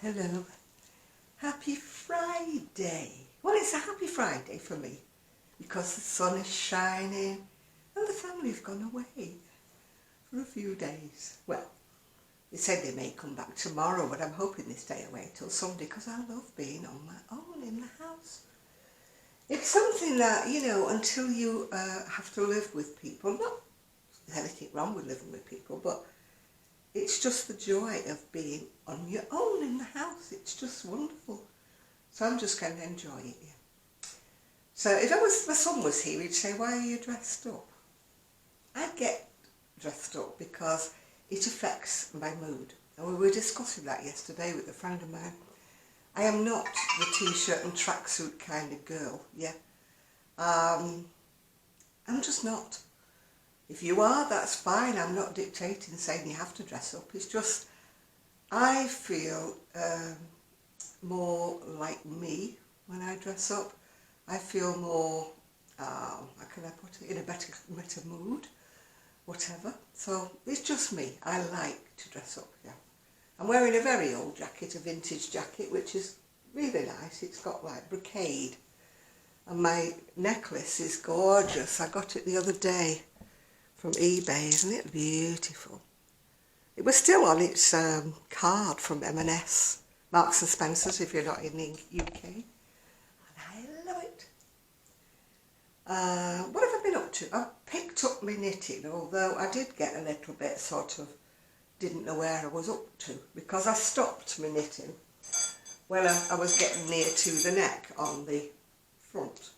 Hello. Happy Friday. Well, it's a happy Friday for me because the sun is shining and the family have gone away for a few days. Well, they said they may come back tomorrow, but I'm hoping they stay away till Sunday because I love being on my own in the house. It's something that, until you have to live with people, not there's anything wrong with living with people, but it's just the joy of being on your own in the house. It's just wonderful. So I'm just going to enjoy it, yeah. So if my son was here, he'd say, why are you dressed up? I'd get dressed up because it affects my mood. And we were discussing that yesterday with a friend of mine. I am not the t-shirt and tracksuit kind of girl, yeah. I'm just not. If you are, that's fine. I'm not dictating saying you have to dress up. It's just, I feel more like me when I dress up. I feel more, how can I put it, in a better mood, whatever. So it's just me. I like to dress up, yeah. I'm wearing a very old jacket, a vintage jacket, which is really nice. It's got like brocade. And my necklace is gorgeous. I got it the other day from eBay. Isn't it beautiful? It was still on its card from M&S, Marks and Spencer's, if you're not in the UK. And I love it. What have I been up to? I picked up my knitting, although I did get a little bit sort of, didn't know where I was up to, because I stopped my knitting when I was getting near to the neck on the front.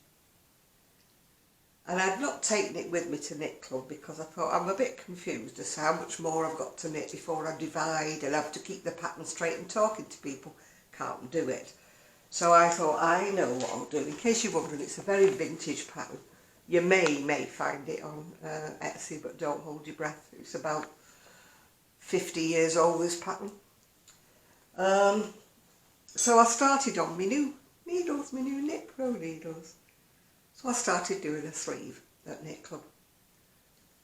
And I'd not taken it with me to knit club because I thought I'm a bit confused as to how much more I've got to knit before I divide and have to keep the pattern straight and talking to people. Can't do it. So I thought, I know what I'll do. In case you're wondering, it's a very vintage pattern. You may find it on Etsy, but don't hold your breath. It's about 50 years old, this pattern. So I started on my new needles, my new Knit Pro needles. So I started doing a sleeve at Knit Club.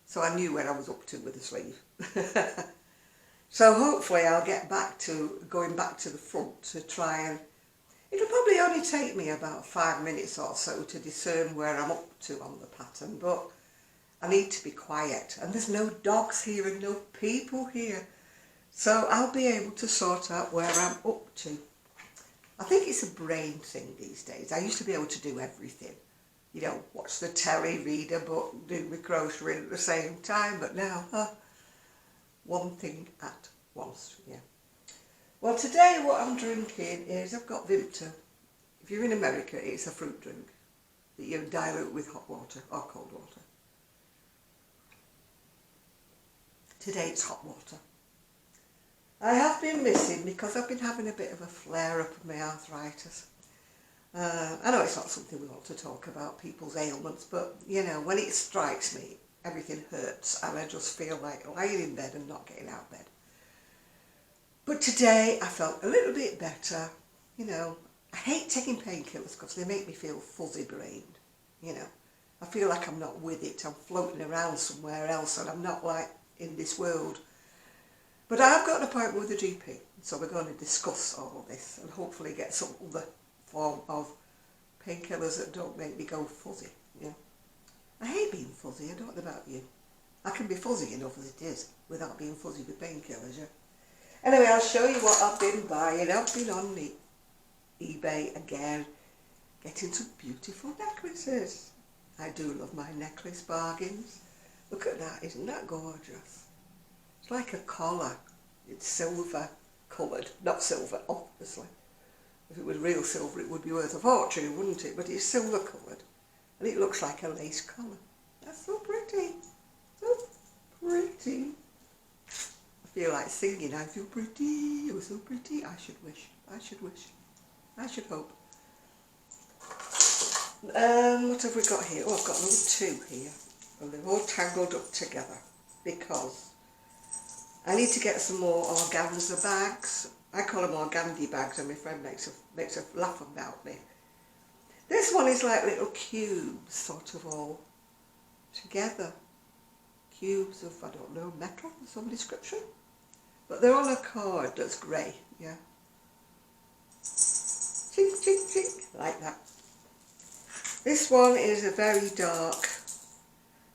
So I knew where I was up to with the sleeve. So hopefully I'll get back to going back to the front to try and... It'll probably only take me about 5 minutes or so to discern where I'm up to on the pattern, but I need to be quiet. And there's no dogs here and no people here. So I'll be able to sort out where I'm up to. I think it's a brain thing these days. I used to be able to do everything. Watch the telly, read a book, do my crochet at the same time, but now, one thing at once, yeah. Well, today what I'm drinking is, I've got Vimto. If you're in America, it's a fruit drink that you dilute with hot water or cold water. Today it's hot water. I have been missing because I've been having a bit of a flare-up of my arthritis. I know it's not something we want to talk about, people's ailments, but, when it strikes me, everything hurts and I just feel like lying in bed and not getting out of bed. But today I felt a little bit better. I hate taking painkillers because they make me feel fuzzy-brained, I feel like I'm not with it, I'm floating around somewhere else and I'm not like in this world. But I've got an appointment with a GP, so we're going to discuss all of this and hopefully get some other form of painkillers that don't make me go fuzzy, I hate being fuzzy, I don't know about you. I can be fuzzy enough as it is without being fuzzy with painkillers, yeah. Anyway, I'll show you what I've been buying. I've been on the eBay again, getting some beautiful necklaces. I do love my necklace bargains. Look at that, isn't that gorgeous? It's like a collar. It's silver coloured, not silver, obviously. If it was real silver, it would be worth a fortune, wouldn't it? But it's silver coloured, and it looks like a lace collar. That's so pretty, so pretty. I feel like singing, I feel pretty, you're so pretty. I should wish, I should hope. What have we got here? Oh, I've got another 2 here, and they're all tangled up together because I need to get some more organza bags. I call them organdy bags, and my friend makes a laugh about me. This one is like little cubes, sort of all together. Cubes of, I metal of some description. But they're on a card that's grey, yeah. Chink, chink, chink, like that. This one is a very dark,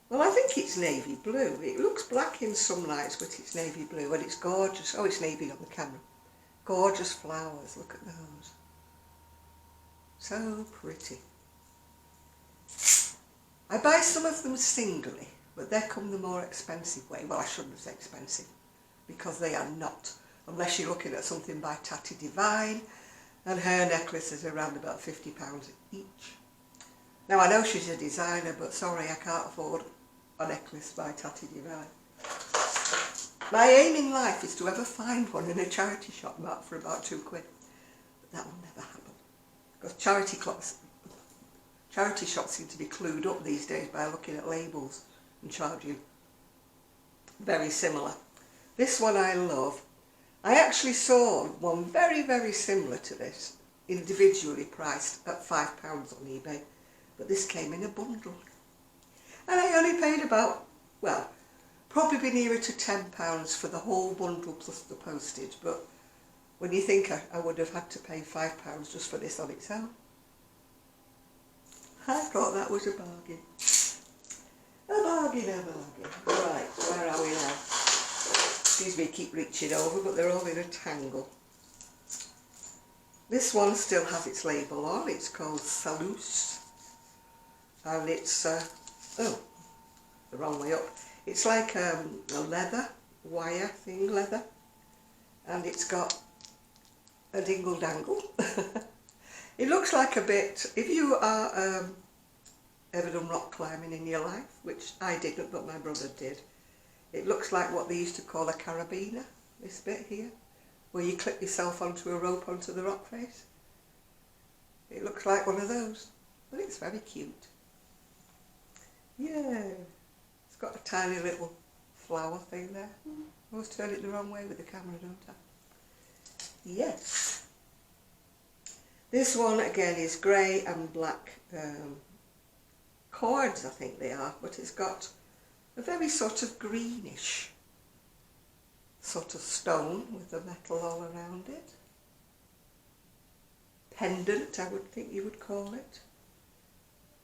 well, I think it's navy blue. It looks black in some lights, but it's navy blue, and it's gorgeous. Oh, it's navy on the camera. Gorgeous flowers, look at those. So pretty. I buy some of them singly, but they come the more expensive way. Well, I shouldn't say expensive, because they are not. Unless you're looking at something by Tatty Divine, and her necklace is around about £50 each. Now, I know she's a designer, but sorry, I can't afford a necklace by Tatty Divine. My aim in life is to ever find one in a charity shop for about £2. But that will never happen. Because charity shops seem to be clued up these days by looking at labels and charging very similar. This one I love. I actually saw one very, very similar to this, individually priced at £5 on eBay. But this came in a bundle. And I only paid about, well, probably nearer to £10 for the whole bundle plus the postage. But when you think I would have had to pay £5 just for this on its own, I thought that was a bargain. A bargain, a bargain. Right, where are we now? Excuse me, keep reaching over, but they're all in a tangle. This one still has its label on. It's called Salus. And it's, oh, the wrong way up. It's like a leather, wire thing, leather. And it's got a dingle-dangle. It looks like a bit, if you are ever done rock climbing in your life, which I didn't, but my brother did, it looks like what they used to call a carabiner, this bit here, where you clip yourself onto a rope onto the rock face. It looks like one of those, but it's very cute. Yeah, it's got a tiny little flower thing there. I always turn it the wrong way with the camera, don't I? Yes. This one again is grey and black cords, I think they are, but it's got a very sort of greenish sort of stone with the metal all around it. Pendant, I would think you would call it.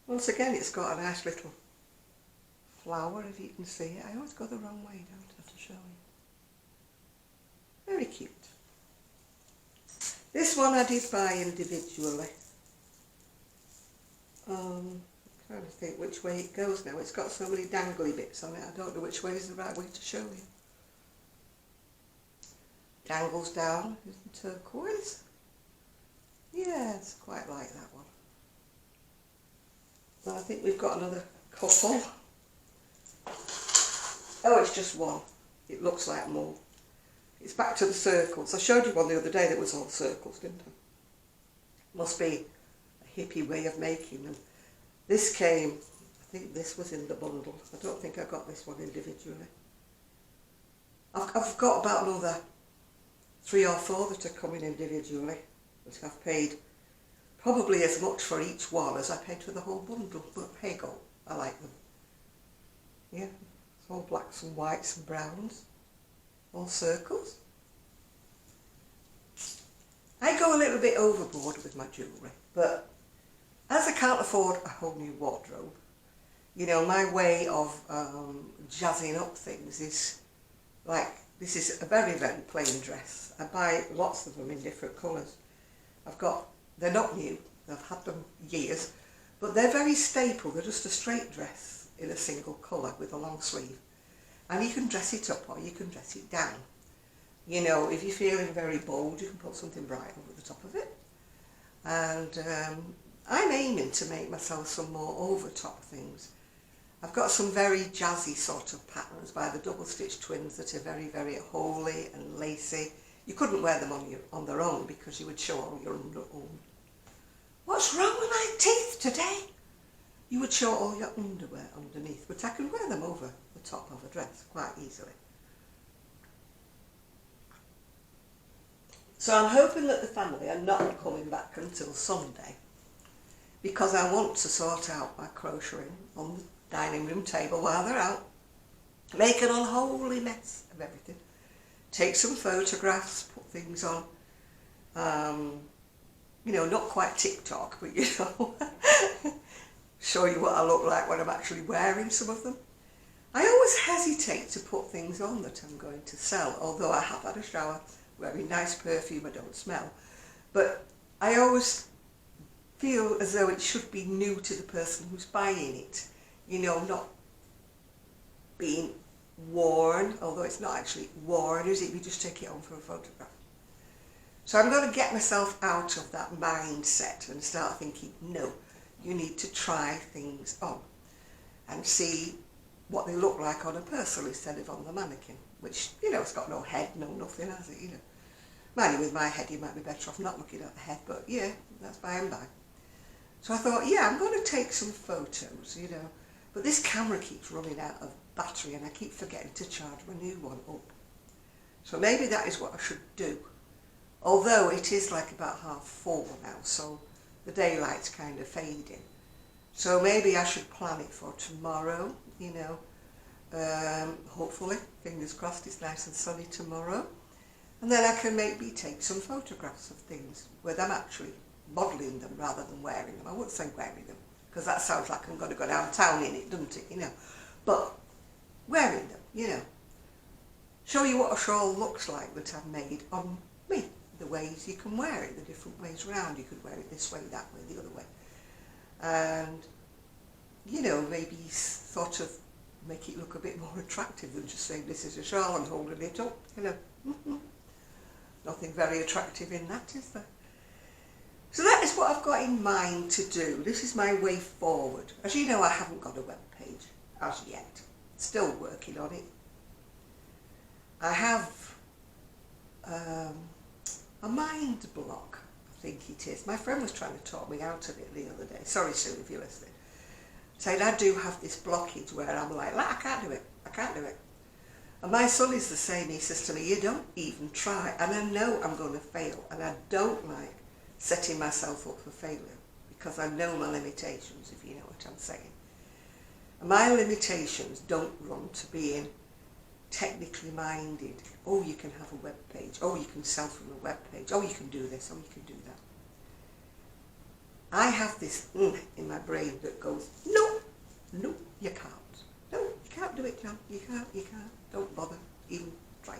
Once again, it's got a nice little flower, if you can see it. I always go the wrong way, don't I, to show you. Very cute. This one I did buy individually. I'm trying to think which way it goes now. It's got so many dangly bits on it, I don't know which way is the right way to show you. Dangles down, isn't turquoise? Yeah, it's quite like that one. Well, I think we've got another couple. Oh, it's just one. It looks like more. It's back to the circles. I showed you one the other day that was all circles, didn't I? Must be a hippie way of making them. This came, I think this was in the bundle. I don't think I got this one individually. I've got about another 3 or 4 that are coming individually, but I've paid probably as much for each one as I paid for the whole bundle. But hey go, I like them. Yeah, it's all blacks and whites and browns. All circles. I go a little bit overboard with my jewellery, but as I can't afford a whole new wardrobe, you know, my way of jazzing up things is like, this is a very, very plain dress. I buy lots of them in different colours. They're not new, I've had them years, but they're very staple. They're just a straight dress in a single colour with a long sleeve. And you can dress it up or you can dress it down. You know, if you're feeling very bold, you can put something bright over the top of it. And I'm aiming to make myself some more over-top things. I've got some very jazzy sort of patterns by the Double Stitch Twins that are very, very holey and lacy. You couldn't wear them on their own because you would show all your underarm. What's wrong with my teeth today? You would show all your underwear underneath, but I can wear them over the top of a dress quite easily. So I'm hoping that the family are not coming back until Sunday, because I want to sort out my crocheting on the dining room table while they're out, make an unholy mess of everything, take some photographs, put things on, You know, not quite TikTok, but you know, show you what I look like when I'm actually wearing some of them. I always hesitate to put things on that I'm going to sell, although I have had a shower, wearing nice perfume, I don't smell. But I always feel as though it should be new to the person who's buying it, you know, not being worn, although it's not actually worn, is it? You just take it on for a photograph. So I'm going to get myself out of that mindset and start thinking, no, you need to try things on and see what they look like on a person instead of on the mannequin, which, you know, it's got no head, no nothing, has it, you know. Mind you, with my head, you might be better off not looking at the head, but yeah, that's by and by. So I thought, yeah, I'm going to take some photos, you know, but this camera keeps running out of battery and I keep forgetting to charge my new one up. So maybe that is what I should do. Although it is like about 4:30 now, so the daylight's kind of fading. So maybe I should plan it for tomorrow, you know. Hopefully, fingers crossed, it's nice and sunny tomorrow. And then I can maybe take some photographs of things where I'm actually modelling them rather than wearing them. I wouldn't say wearing them, because that sounds like I'm going to go downtown in it, doesn't it, you know. But wearing them, you know. Show you what a shawl looks like that I've made on me. The ways you can wear it, the different ways around. You could wear it this way, that way, the other way. And, you know, maybe sort of make it look a bit more attractive than just saying this is a shawl and holding it up, you know. Nothing very attractive in that, is there? So that is what I've got in mind to do. This is my way forward. As you know, I haven't got a web page as yet. Still working on it. I have a mind block, I think it is. My friend was trying to talk me out of it the other day. Sorry, Sue, if you're listening. Saying I do have this blockage where I'm like, I can't do it. I can't do it. And my son is the same. He says to me, you don't even try. And I know I'm going to fail. And I don't like setting myself up for failure because I know my limitations, if you know what I'm saying. And my limitations don't run to being technically minded. Oh, you can have a web page. Oh, you can sell from a web page. Oh, you can do this. Oh, you can do that. I have this in my brain that goes, no, you can't. No, you can't do it, John. You can't. Don't bother even try.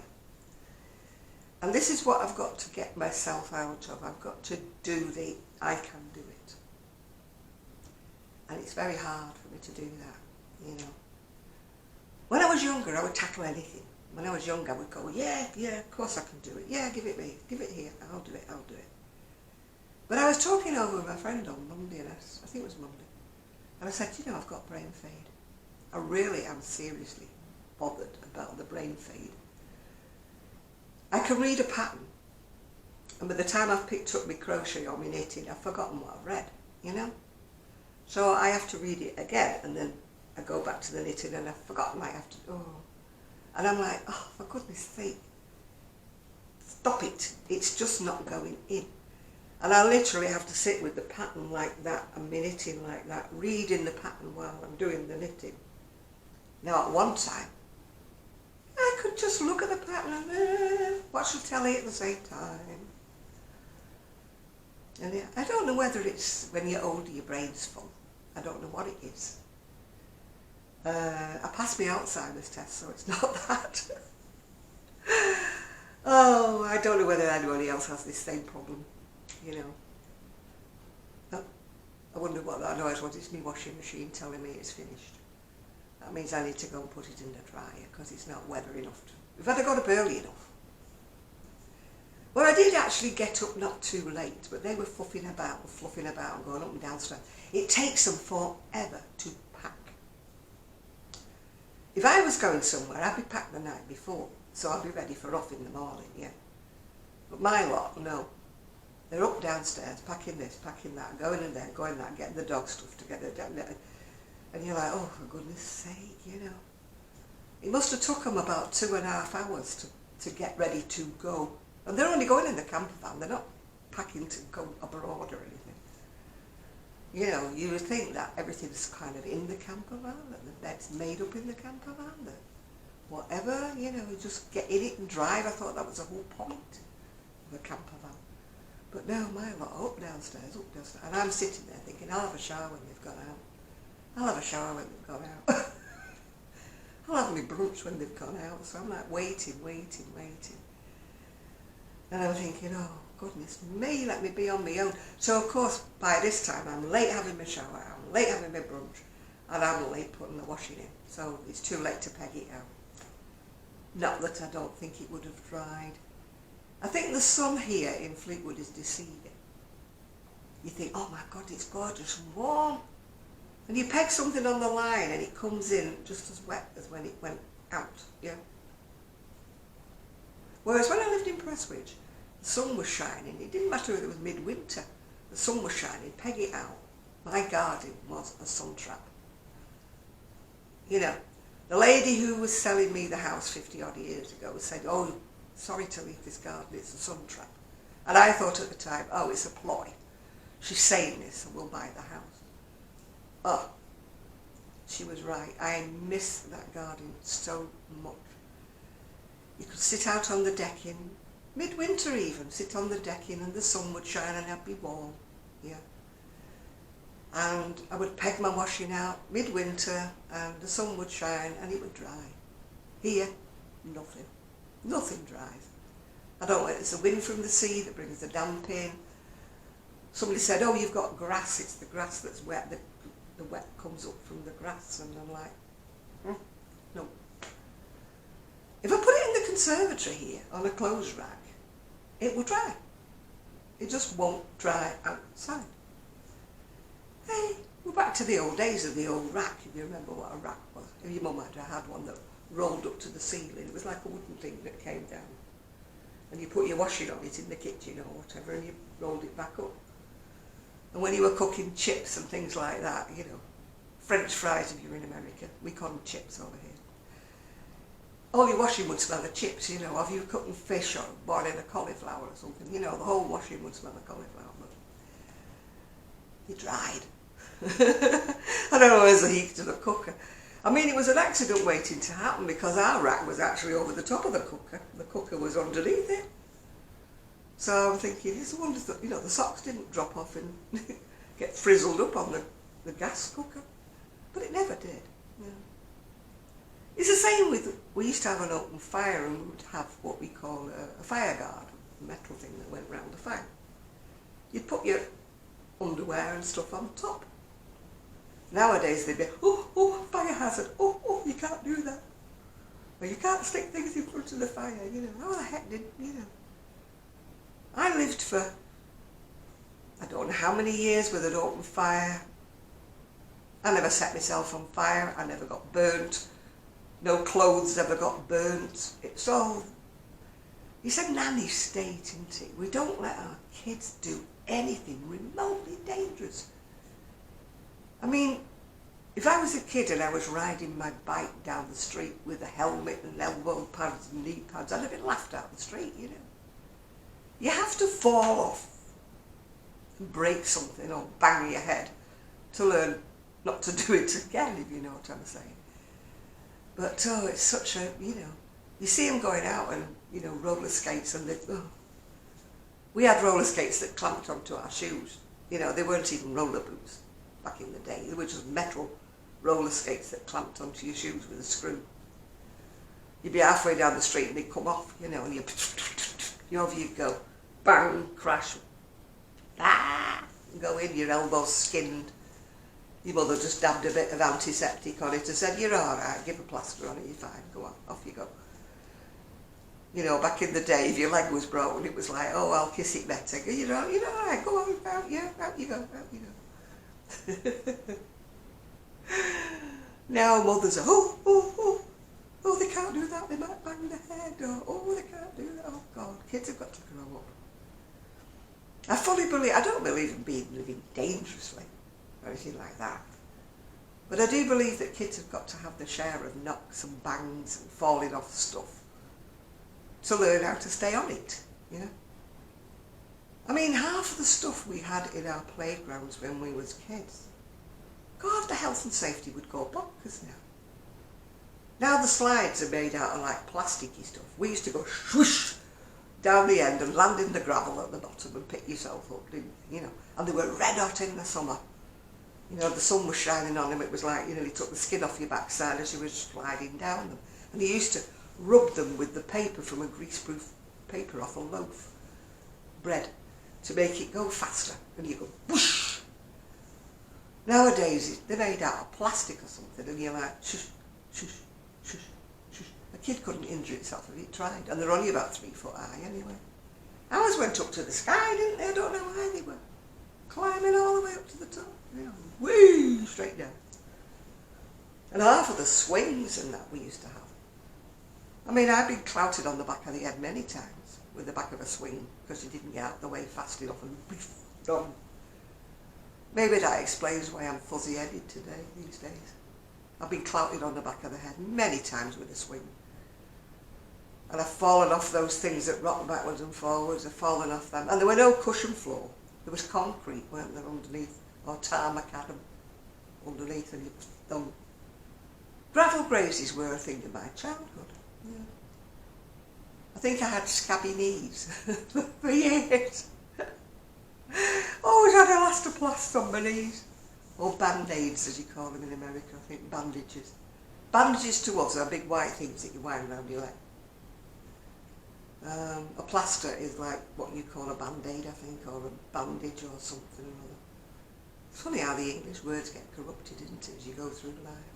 And this is what I've got to get myself out of. I've got to do the I can do it. And it's very hard for me to do that, you know. When I was younger, I would tackle anything. When I was younger, I would go, yeah, of course I can do it. Yeah, give it me. Give it here. I'll do it. But I was talking over with my friend on Monday, and I think it was Monday, and I said, you know, I've got brain fade. I really am seriously bothered about the brain fade. I can read a pattern, and by the time I've picked up my crochet or my knitting, I've forgotten what I've read, you know. So I have to read it again, and then I go back to the knitting, and I've forgotten. I have to, and I'm like, oh, for goodness sake, stop it! It's just not going in. And I literally have to sit with the pattern like that and my knitting like that, reading the pattern while I'm doing the knitting. Now at one time, I could just look at the pattern and watch the telly at the same time. And yeah, I don't know whether it's when you're older your brain's full. I don't know what it is. I passed my Alzheimer's test, so it's not that. Oh, I don't know whether anybody else has this same problem. You know, I wonder what that noise was. It's my washing machine telling me it's finished. That means I need to go and put it in the dryer because it's not weather enough. We've had to go up early enough. Well, I did actually get up not too late, but they were fluffing about and going up and downstairs. It takes them forever to pack. If I was going somewhere, I'd be packed the night before, so I'd be ready for off in the morning, yeah. But my lot, no. They're up downstairs, packing this, packing that, going in there, going that, getting the dog stuff together, and you're like, oh, for goodness sake, you know. It must have took them about 2.5 hours to get ready to go. And they're only going in the camper van, they're not packing to go abroad or anything. You know, you would think that everything's kind of in the camper van, that the bed's made up in the camper van, that whatever, you know, you just get in it and drive. I thought that was the whole point of a camper van. But no, my lot, up downstairs, and I'm sitting there thinking, I'll have a shower when they've gone out. I'll have a shower when they've gone out. I'll have my brunch when they've gone out. So I'm like waiting. And I'm thinking, oh, goodness me, let me be on my own. So of course, by this time, I'm late having my shower, I'm late having my brunch, and I'm late putting the washing in. So it's too late to peg it out. Not that I don't think it would have dried. I think the sun here in Fleetwood is deceiving. You think, oh my God, it's gorgeous and warm. And you peg something on the line and it comes in just as wet as when it went out, yeah? Whereas when I lived in Prestwich, the sun was shining. It didn't matter if it was midwinter. The sun was shining, peg it out. My garden was a sun trap. You know, the lady who was selling me the house 50 odd years ago said, oh, sorry to leave this garden, it's a sun trap. And I thought at the time, oh, it's a ploy. She's saying this and we'll buy the house. Oh, she was right. I miss that garden so much. You could sit out on the decking, midwinter even, sit on the decking and the sun would shine and I'd be warm, yeah. And I would peg my washing out midwinter and the sun would shine and it would dry. Here, nothing. Nothing dries. I don't know, it's the wind from the sea that brings the damp in. Somebody said, oh, you've got grass, it's the grass that's wet, the wet comes up from the grass, and I'm like, no. If I put it in the conservatory here, on a clothes rack, it will dry. It just won't dry outside. Hey, we're back to the old days of the old rack, if you remember what a rack was. If your mum had one that rolled up to the ceiling, it was like a wooden thing that came down. And you put your washing on it in the kitchen or whatever, and you rolled it back up. And when you were cooking chips and things like that, you know, French fries if you're in America, we call them chips over here. All your washing would smell of chips, you know, if you were cooking fish or boiling a cauliflower or something, you know, the whole washing would smell of cauliflower, but it dried. I don't know where's the heat to the cooker. I mean, it was an accident waiting to happen because our rack was actually over the top of the cooker. The cooker was underneath it. So I'm thinking, it's a wonder that, you know, the socks didn't drop off and get frizzled up on the gas cooker. But it never did. Yeah. It's the same with, we used to have an open fire and we would have what we call a fire guard, a metal thing that went round the fire. You'd put your underwear and stuff on top. Nowadays they'd be, oh, fire hazard, oh, you can't do that. Or you can't stick things in front of the fire, you know. How the heck did, you know. I lived for, I don't know how many years with an open fire. I never set myself on fire, I never got burnt. No clothes ever got burnt. It's all, it's a nanny state, isn't it? We don't let our kids do anything remotely dangerous. I mean, if I was a kid and I was riding my bike down the street with a helmet and elbow pads and knee pads, I'd have been laughed out the street, you know. You have to fall off and break something or bang your head to learn not to do it again, if you know what I'm saying. But, oh, it's such a, you know, you see them going out and, you know, roller skates and they, oh. We had roller skates that clamped onto our shoes. You know, they weren't even roller boots back in the day. They were just metal roller skates that clamped onto your shoes with a screw. You'd be halfway down the street and they'd come off, you know, and over you go. Bang, crash. Go in, your elbows skinned. Your mother just dabbed a bit of antiseptic on it and said, you're all right, give a plaster on it, you're fine, go on, off you go. You know, back in the day, if your leg was broken, it was like, oh, I'll kiss it better. You're all right, go on, out you go. Now mothers are, oh, they can't do that, they might bang their head, or, oh, they can't do that, oh God, kids have got to grow up. I fully believe, I don't believe in living dangerously, or anything like that. But I do believe that kids have got to have their share of knocks and bangs and falling off stuff to learn how to stay on it, you know. I mean, half of the stuff we had in our playgrounds when we was kids, God, the health and safety would go bonkers now. Now the slides are made out of like plasticky stuff. We used to go swoosh down the end and land in the gravel at the bottom and pick yourself up, you know. And they were red hot in the summer. You know, the sun was shining on them. It was like, you know, you took the skin off your backside as you were sliding down them. And they used to rub them with the paper from a greaseproof paper off a loaf bread to make it go faster. And you go whoosh. Nowadays they're made out of plastic or something, and you're like shush, shush, shush, shush. A kid couldn't injure itself if it tried, and they're only about 3 foot high anyway. Ours went up to the sky, didn't they? I don't know why they were climbing all the way up to the top. You know, whee, straight down. And half of the swings and that we used to have. I mean, I've been clouted on the back of the head many times with the back of a swing because you didn't get out of the way fast enough and poof, done. Maybe that explains why I'm fuzzy-headed today, these days. I've been clouted on the back of the head many times with a swing. And I've fallen off those things that rock backwards and forwards. I've fallen off them. And there were no cushion floor. There was concrete, weren't there, underneath? Or tarmac Adam underneath, and it was done. Gravel grazes were a thing in my childhood. Yeah. I think I had scabby knees for years. Always had elastoplast on my knees. Or band-aids, as you call them in America, I think, bandages. Bandages to us are big white things that you wind around your leg. A plaster is like what you call a band-aid, I think, or a bandage or something or other. It's funny how the English words get corrupted, isn't it, as you go through life.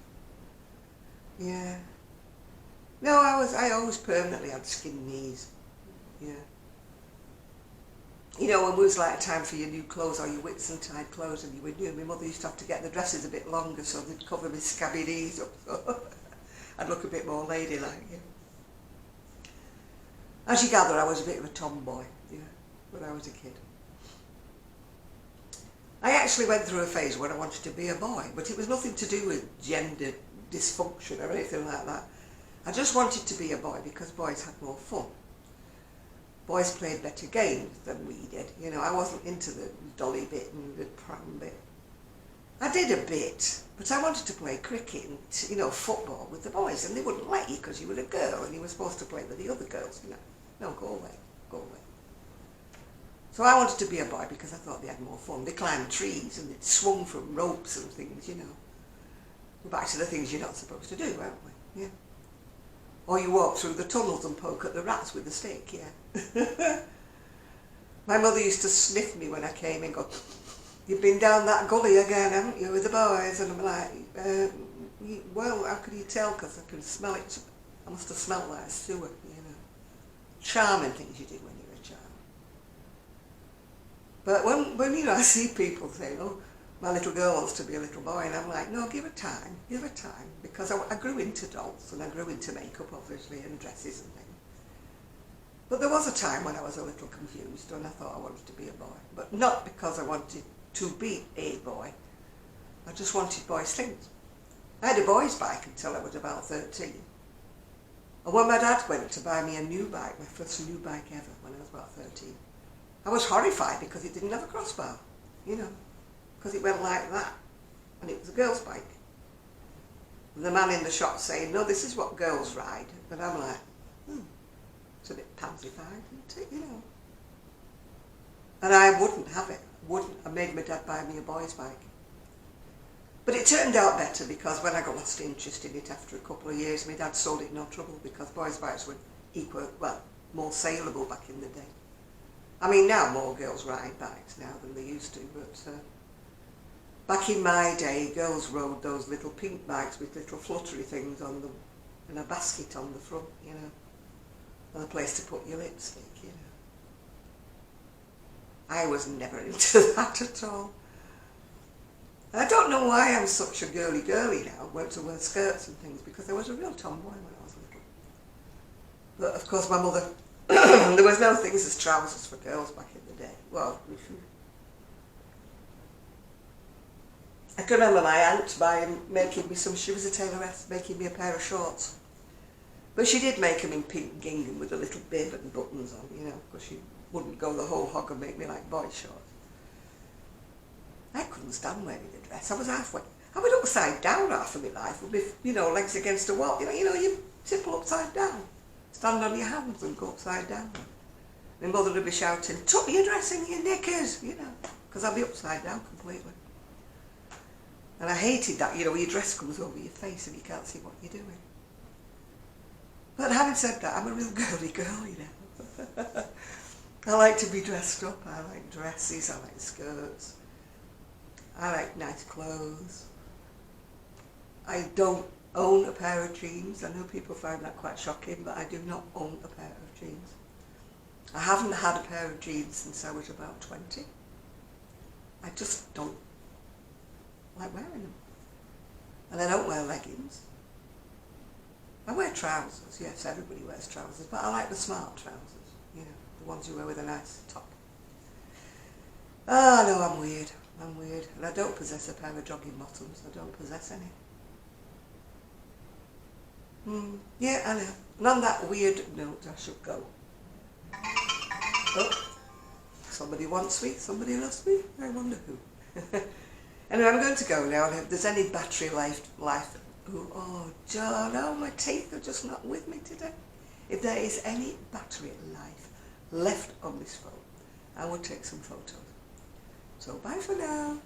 Yeah. No, I always permanently had skin knees. Yeah. You know, when it was like a time for your new clothes or your Whitsuntide clothes and you were new, my mother used to have to get the dresses a bit longer so they'd cover my scabby knees up, so I'd look a bit more ladylike, you know. As you gather, I was a bit of a tomboy, yeah, when I was a kid. I actually went through a phase where I wanted to be a boy, but it was nothing to do with gender dysfunction or anything like that. I just wanted to be a boy because boys had more fun. Boys played better games than we did. You know, I wasn't into the dolly bit and the pram bit. I did a bit, but I wanted to play cricket and, you know, football with the boys, and they wouldn't let you because you were a girl and you were supposed to play with the other girls, you know. No, go away, go away. So I wanted to be a boy because I thought they had more fun. They climbed trees and they'd swung from ropes and things, you know. We're back to the things you're not supposed to do, aren't we? Yeah. Or you walk through the tunnels and poke at the rats with a stick, yeah. My mother used to sniff me when I came in and go, "You've been down that gully again, haven't you, with the boys?" And I'm like, well, how could you tell? Because I can smell it. I must have smelled like a sewer, you know. Charming things you do when you're a child. But when you know, I see people say, "Oh, my little girl wants to be a little boy," and I'm like, no, give her time, because I grew into dolls and I grew into makeup, obviously, and dresses and things. But there was a time when I was a little confused and I thought I wanted to be a boy, but not because I wanted to be a boy. I just wanted boys' things. I had a boys' bike until I was about 13. And when my dad went to buy me a new bike, my first new bike ever, when I was about 13, I was horrified because it didn't have a crossbar, you know. Because it went like that, and it was a girl's bike. And the man in the shop saying, "No, this is what girls ride." And I'm like, it's a bit pansified, isn't it, you know. And I wouldn't have it, I made my dad buy me a boy's bike. But it turned out better because when I got lost interest in it after a couple of years, my dad sold it no trouble because boys' bikes were more saleable back in the day. I mean, now more girls ride bikes now than they used to, but back in my day, girls rode those little pink bikes with little fluttery things on them and a basket on the front, you know, and a place to put your lipstick, you know. I was never into that at all. And I don't know why I'm such a girly now, went to wear skirts and things, because I was a real tomboy when I was little. But of course my mother, there was no things as trousers for girls back in the day. Well, I can remember my aunt making me some, she was a tailoress, making me a pair of shorts. But she did make them in pink gingham with a little bib and buttons on, you know, because she wouldn't go the whole hog and make me like boy shorts. I couldn't stand wearing a dress. I was halfway. I was upside down half of my life with my, you know, legs against a wall. You know, you tipple upside down. Stand on your hands and go upside down. My mother would be shouting, tuck your dress in your knickers, you know, because I'd be upside down completely. And I hated that, you know, your dress comes over your face and you can't see what you're doing. But having said that, I'm a real girly girl, you know. I like to be dressed up. I like dresses, I like skirts. I like nice clothes. I don't own a pair of jeans. I know people find that quite shocking, but I do not own a pair of jeans. I haven't had a pair of jeans since I was about 20. I just don't like wearing them. And I don't wear leggings. I wear trousers, yes, everybody wears trousers, but I like the smart trousers, you know, the ones you wear with a nice top. Oh no, I'm weird, and I don't possess a pair of jogging bottoms, I don't possess any. Yeah, I know, and on that weird note I should go. Oh, somebody wants me, somebody lost me, I wonder who. Anyway, I'm going to go now, and if there's any battery life, oh John, oh my teeth are just not with me today. If there is any battery life left on this phone, I will take some photos. So bye for now.